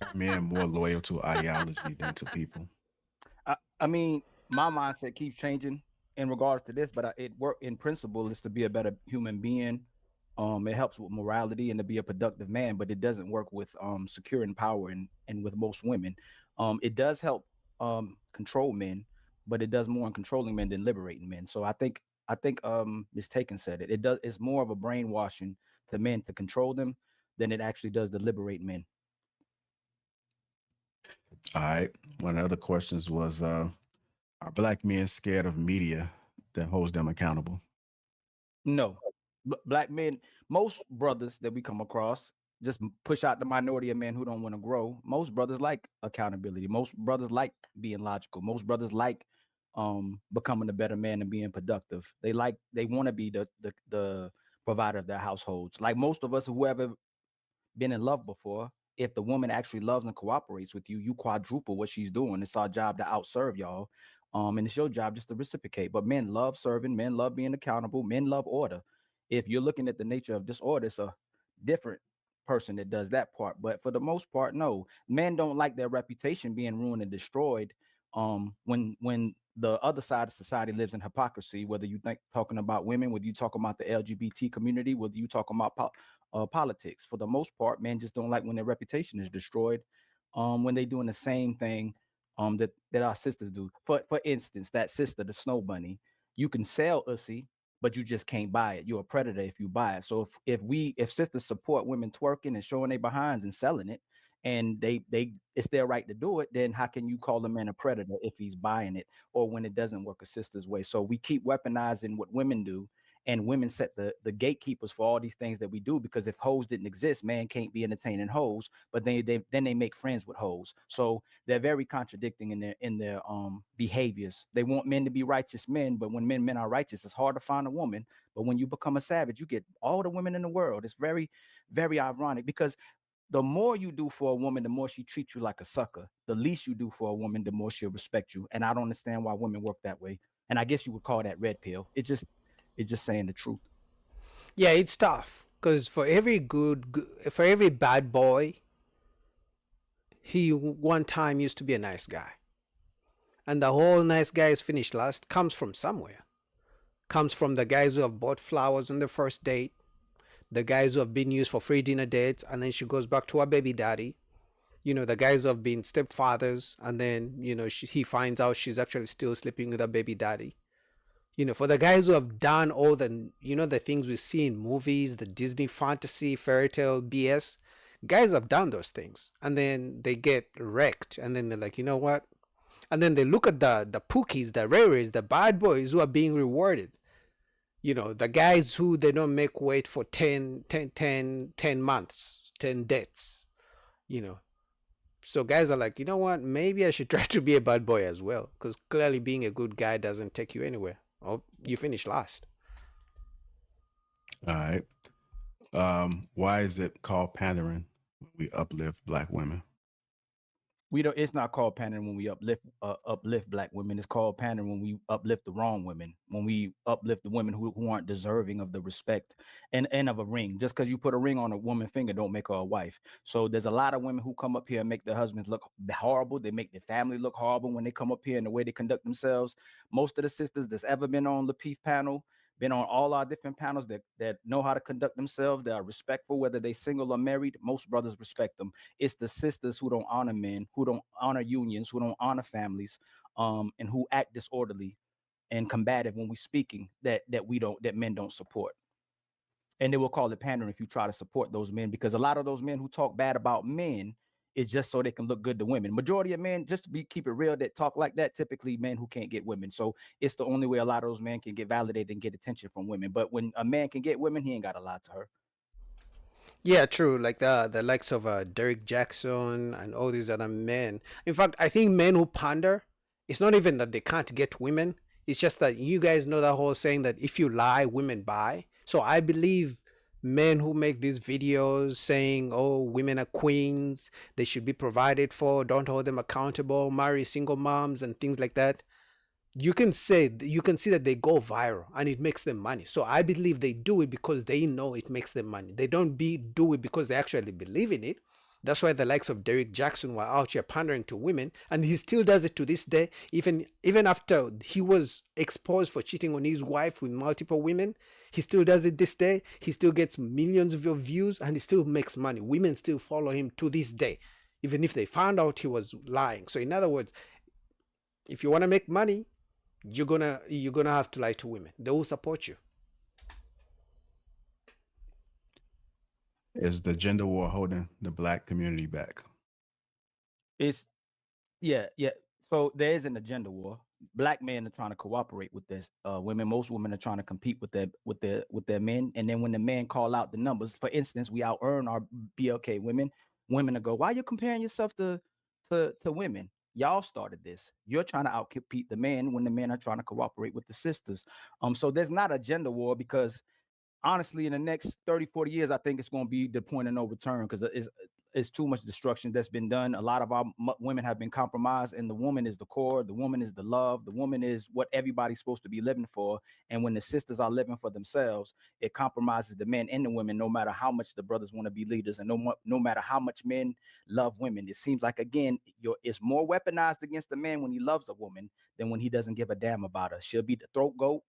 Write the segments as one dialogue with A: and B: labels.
A: Are men more loyal to ideology than to people?
B: I mean, my mindset keeps changing in regards to this, but it work in principle is to be a better human being. It helps with morality and to be a productive man, but it doesn't work with securing power and with most women. It does help control men, but it does more in controlling men than liberating men. So I think Miss Taken said it. It's more of a brainwashing to men to control them than it actually does to liberate men.
A: All right. One of the other questions was, are black men scared of media that holds them accountable?
B: No, black men, most brothers that we come across, just push out the minority of men who don't want to grow. Most brothers like accountability. Most brothers like being logical. Most brothers like becoming a better man and being productive. They want to be the provider of their households. Like most of us who ever been in love before, if the woman actually loves and cooperates with you, you quadruple what she's doing. It's our job to outserve y'all. And it's your job just to reciprocate. But men love serving, men love being accountable, men love order. If you're looking at the nature of disorder, it's a different person that does that part. But for the most part, no. Men don't like their reputation being ruined and destroyed. When the other side of society lives in hypocrisy, whether you think talking about women, whether you talking about the LGBT community, whether you talking about politics. For the most part, men just don't like when their reputation is destroyed. When they doing the same thing that our sisters do. For instance, that sister, the snow bunny, you can sell Ussy, but you just can't buy it. You're a predator if you buy it. So if sisters support women twerking and showing their behinds and selling it, and they it's their right to do it, then how can you call a man a predator if he's buying it or when it doesn't work a sister's way? So we keep weaponizing what women do, and women set the gatekeepers for all these things that we do, because if hoes didn't exist, man can't be entertaining hoes, but then they make friends with hoes. So they're very contradicting in their behaviors. They want men to be righteous men, but when men are righteous, it's hard to find a woman. But when you become a savage, you get all the women in the world. It's very, very ironic, because the more you do for a woman, the more she treats you like a sucker. The least you do for a woman, the more she'll respect you. And I don't understand why women work that way. And I guess you would call that red pill. It's just saying the truth.
C: Yeah, it's tough because for every bad boy, he one time used to be a nice guy, and the whole nice guys finish last comes from somewhere. Comes from the guys who have bought flowers on the first date, the guys who have been used for free dinner dates, and then she goes back to her baby daddy. The guys who have been stepfathers, and then he finds out she's actually still sleeping with her baby daddy. For the guys who have done all the things we see in movies, the Disney fantasy, fairy tale BS, guys have done those things. And then they get wrecked. And then they're like, you know what? And then they look at the pookies, the rares, the bad boys who are being rewarded. The guys who they don't make wait for 10 months, 10 dates, you know. So guys are like, you know what? Maybe I should try to be a bad boy as well. Because clearly being a good guy doesn't take you anywhere. Oh, you finish last.
A: All right. Why is it called pandering when we uplift black women?
B: We don't. It's not called pandering when we uplift black women. It's called pandering when we uplift the wrong women. When we uplift the women who aren't deserving of the respect and of a ring. Just because you put a ring on a woman's finger, don't make her a wife. So there's a lot of women who come up here and make their husbands look horrible. They make their family look horrible when they come up here and the way they conduct themselves. Most of the sisters that's ever been on the Peace panel, been on all our different panels that know how to conduct themselves, that are respectful, whether they single or married. Most brothers respect them. It's the sisters who don't honor men, who don't honor unions, who don't honor families, and who act disorderly and combative when we speaking that men don't support. And they will call it pandering if you try to support those men, because a lot of those men who talk bad about men is just so they can look good to women. Majority of men, just to keep it real, that talk like that, typically men who can't get women. So it's the only way a lot of those men can get validated and get attention from women. But when a man can get women, he ain't got to lie to her.
C: Yeah, true. Like the likes of Derek Jackson and all these other men. In fact, I think men who pander, it's not even that they can't get women. It's just that you guys know that whole saying that if you lie, women buy. So I believe men who make these videos saying, "Oh, women are queens, they should be provided for, don't hold them accountable, marry single moms and things like that." You can see that they go viral and it makes them money. So I believe they do it because they know it makes them money. They don't do it because they actually believe in it. That's why the likes of Derek Jackson were out here pandering to women, and he still does it to this day. Even after he was exposed for cheating on his wife with multiple women, he still does it this day. He still gets millions of views, and he still makes money. Women still follow him to this day, even if they found out he was lying. So in other words, if you want to make money, you're gonna have to lie to women. They will support you.
A: Is the gender war holding the black community back?
B: It's yeah. So there is an agenda war. Black men are trying to cooperate with this. Women, most women are trying to compete with their men. And then when the men call out the numbers, for instance, we out earn our BLK women. Women will go, why are you comparing yourself to women? Y'all started this. You're trying to outcompete the men when the men are trying to cooperate with the sisters. So there's not a gender war, because honestly, in the next 30, 40 years, I think it's going to be the point of no return, because it's too much destruction that's been done. A lot of our women have been compromised, and the woman is the core. The woman is the love. The woman is what everybody's supposed to be living for. And when the sisters are living for themselves, it compromises the men and the women, no matter how much the brothers want to be leaders, and no matter how much men love women. It seems like, again, it's more weaponized against the man when he loves a woman than when he doesn't give a damn about her. She'll be the throat goat.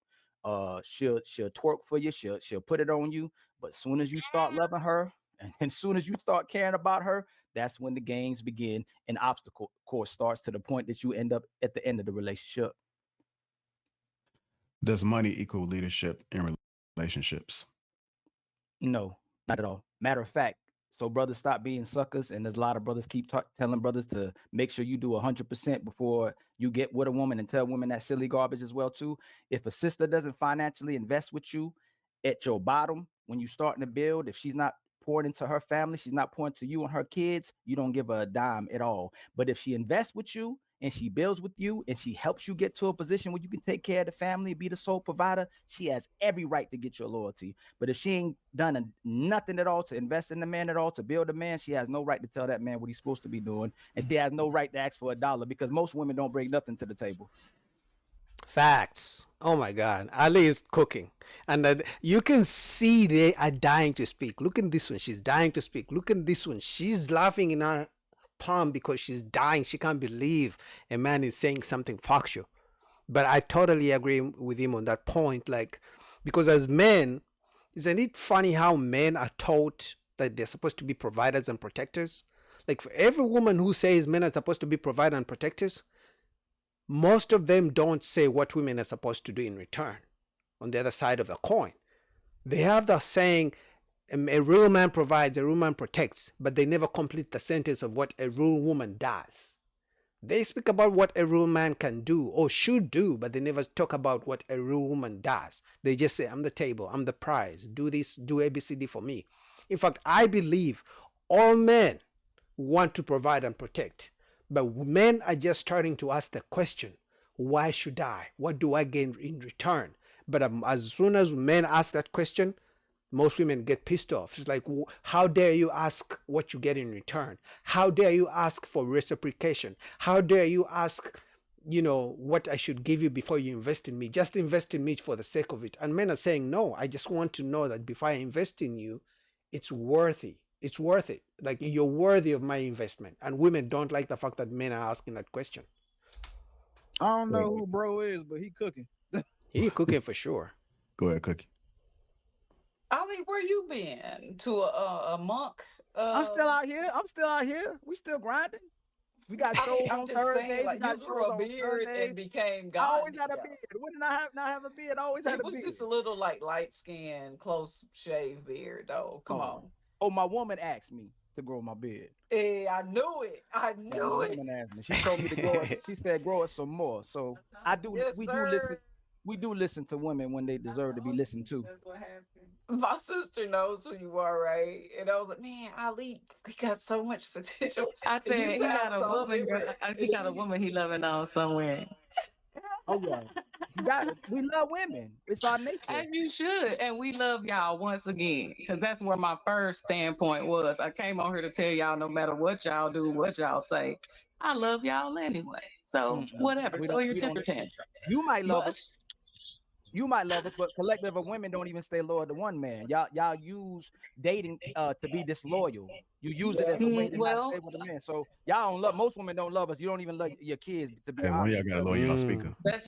B: She'll twerk for you. She'll put it on you. But as soon as you start loving her, and as soon as you start caring about her, that's when the games begin, and obstacle course starts, to the point that you end up at the end of the relationship.
A: Does money equal leadership in relationships?
B: No, not at all. Matter of fact, so brothers stop being suckers, and there's a lot of brothers keep telling brothers to make sure you do 100% before you get with a woman, and tell women that silly garbage as well too. If a sister doesn't financially invest with you at your bottom when you starting to build, if she's not pouring into her family, she's not pouring to you and her kids, you don't give her a dime at all. But if she invests with you and she builds with you and she helps you get to a position where you can take care of the family, be the sole provider, she has every right to get your loyalty. But if she ain't done nothing at all to invest in the man at all, to build a man, she has no right to tell that man what he's supposed to be doing. And she has no right to ask for $1, because most women don't bring nothing to the table.
C: Facts. Oh my God. Ali is cooking. And you can see they are dying to speak. Look at this one. She's dying to speak. Look at this one. She's laughing in her palm because she's dying. She can't believe a man is saying something factual. But I totally agree with him on that point. Like, because as men, isn't it funny how men are taught that they're supposed to be providers and protectors? Like, for every woman who says men are supposed to be providers and protectors, most of them don't say what women are supposed to do in return. On the other side of the coin, they have the saying, a real man provides, a real man protects, but they never complete the sentence of what a real woman does. They speak about what a real man can do or should do, but they never talk about what a real woman does. They just say, I'm the table, I'm the prize, do this, do ABCD for me. In fact, I believe all men want to provide and protect. But men are just starting to ask the question, why should I? What do I gain in return? But as soon as men ask that question, most women get pissed off. It's like, how dare you ask what you get in return? How dare you ask for reciprocation? How dare you ask, what I should give you before you invest in me? Just invest in me for the sake of it. And men are saying, no, I just want to know that before I invest in you, it's worthy. It's worth it. Like, you're worthy of my investment. And women don't like the fact that men are asking that question.
D: I don't know who bro is, but he cooking.
C: He cooking for sure.
A: Go ahead, Cookie.
E: Ali, where you been? To a monk?
B: I'm still out here. We still grinding. We got shows
E: I'm
B: on
E: just
B: Thursdays.
E: saying, like,
B: we got
E: you grew
B: shows
E: a
B: on
E: beard
B: Thursdays.
E: and became
B: I
E: God.
B: always had a beard. When did I not have a beard? I always had
E: It
B: a
E: was
B: beard.
E: just a little like light skin, close shave beard though. Come on.
B: Oh, my woman asked me to grow my beard.
E: Hey, I knew it. I
B: Yeah,
E: knew
B: my
E: it.
B: woman asked me. She told me to grow it. She said grow it some more. So I do.
E: Yes,
B: We do listen to women when they deserve to be listened to.
E: That's what happened. My sister knows who you are, right? And I was like, man, Ali, he got so much potential.
F: I said he got a
E: so
F: woman. He got a woman he loving on somewhere.
B: Oh yeah, you got it. We love women. It's our nature.
F: As you should, and we love y'all once again, because that's where my first standpoint was. I came on here to tell y'all, no matter what y'all do, what y'all say, I love y'all anyway. So whatever. Throw your temper tantrum.
B: You might love
F: But
B: us. You might love it, but collective of women don't even stay loyal to one man. Y'all use dating to be disloyal. You use it as a way to not
F: Well,
B: stay with a man. So y'all don't love. Most women don't love us. You don't even love your kids. To be
A: Hey, one of
B: honest.
A: y'all got to
B: So-
A: lower y'all
C: Mm.
A: speaker.
F: that's